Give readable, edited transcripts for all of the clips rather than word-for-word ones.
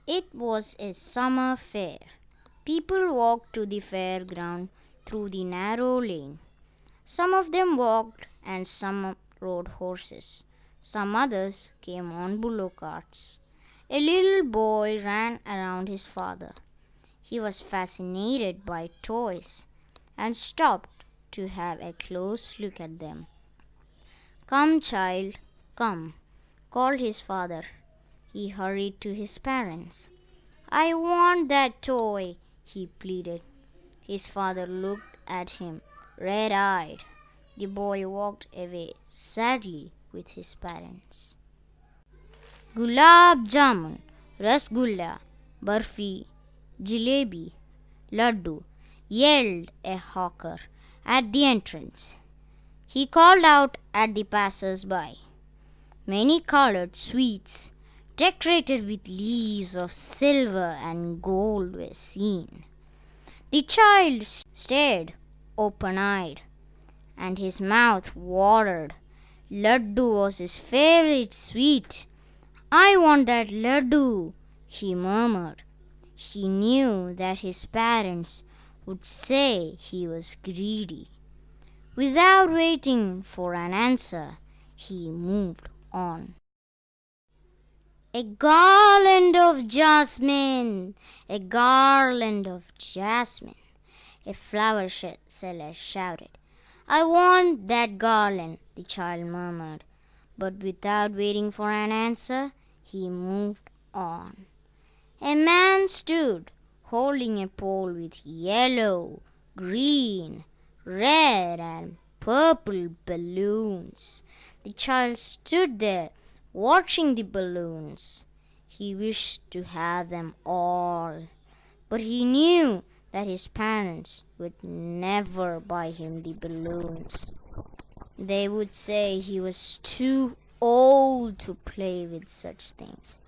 It was a summer fair. People walked to the fairground through the narrow lane. Some of them walked and some rode horses. Some others came on bullock carts. A little boy ran around his father. He was fascinated by toys and stopped to have a close look at them. "Come, child, come," called his father. He hurried to his parents. "I want that toy," he pleaded. His father looked at him, red-eyed. The boy walked away sadly with his parents. "Gulab jamun, rasgulla, barfi, jalebi, laddu," yelled a hawker at the entrance. He called out at the passers-by. Many colored sweets, decorated with leaves of silver and gold, were seen. The child stared open-eyed, and his mouth watered. Laddu was his favorite sweet. "I want that laddu," he murmured. He knew that his parents would say he was greedy. Without waiting for an answer, he moved on. "A garland of jasmine! A garland of jasmine!" a flower seller shouted. "I want that garland," the child murmured. But without waiting for an answer, he moved on. A man stood holding a pole with yellow, green, red, and purple balloons. The child stood there watching the balloons. He wished to have them all, but he knew that his parents would never buy him the balloons. They would say he was too old to play with such things.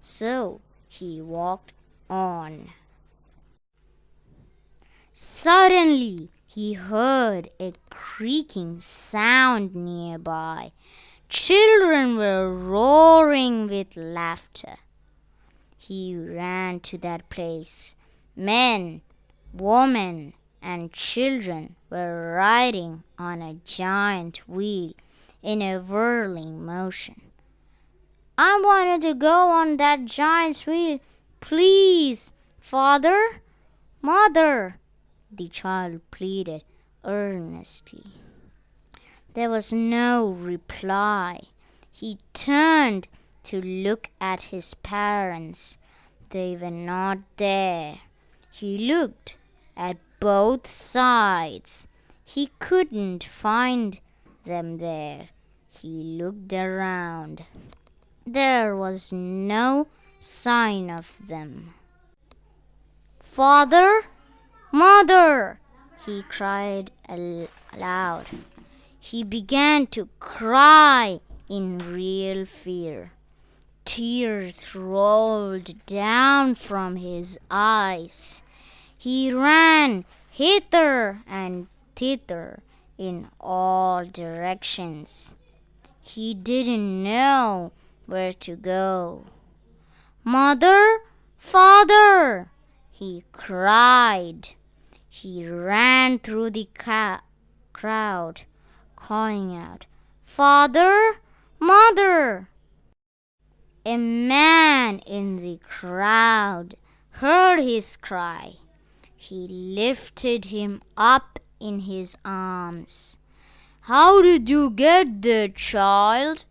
So he walked on. Suddenly he heard a creaking sound nearby. Children were roaring with laughter. He ran to that place. Men, women, and children were riding on a giant wheel in a whirling motion. "I wanted to go on that giant wheel. Please, father, mother," the child pleaded earnestly. There was no reply. He turned to look at his parents. They were not there. He looked at both sides. He couldn't find them there. He looked around. There was no sign of them. "Father, mother!" he cried aloud. He began to cry in real fear. Tears rolled down from his eyes. He ran hither and thither in all directions. He didn't know where to go. "Mother, father!" he cried. He ran through the crowd, calling out, "Father, mother!" A man in the crowd heard his cry. He lifted him up in his arms. "How did you get there, child?"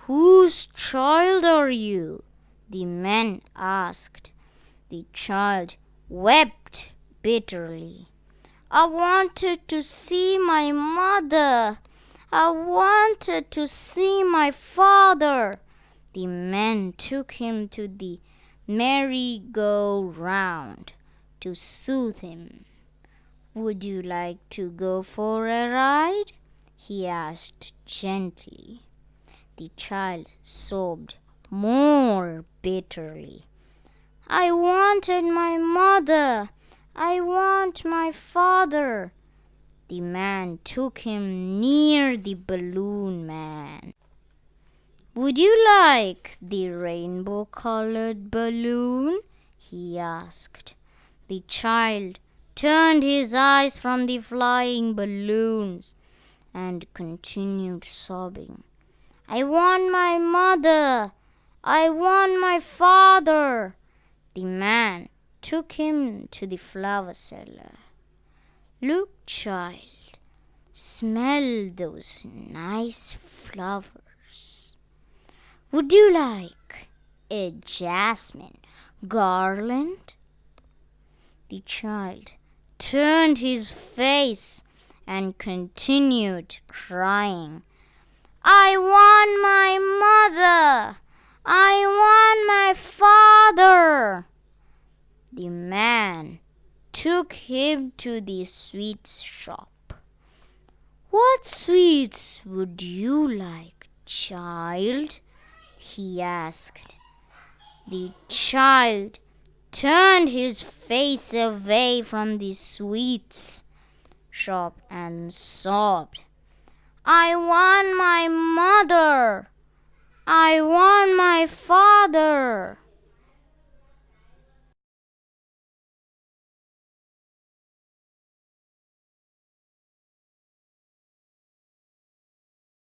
"Whose child are you?" the man asked. The child wept bitterly. "I wanted to see my mother. I wanted to see my father." The men took him to the merry-go-round to soothe him. "Would you like to go for a ride?" he asked gently. The child sobbed more bitterly. "I wanted my mother. I want my father." The man took him near the balloon man. Would you like the rainbow-colored balloon? He asked. The child turned his eyes from the flying balloons and continued sobbing. I want my mother. I want my father. The man took him to the flower cellar. Look, child, smell those nice flowers. Would you like a jasmine garland? The child turned his face and continued crying. I want my mother. I want my father. The man took him to the sweets shop. What sweets would you like, child? He asked. The child turned his face away from the sweets shop and sobbed. I want my mother. I want my father.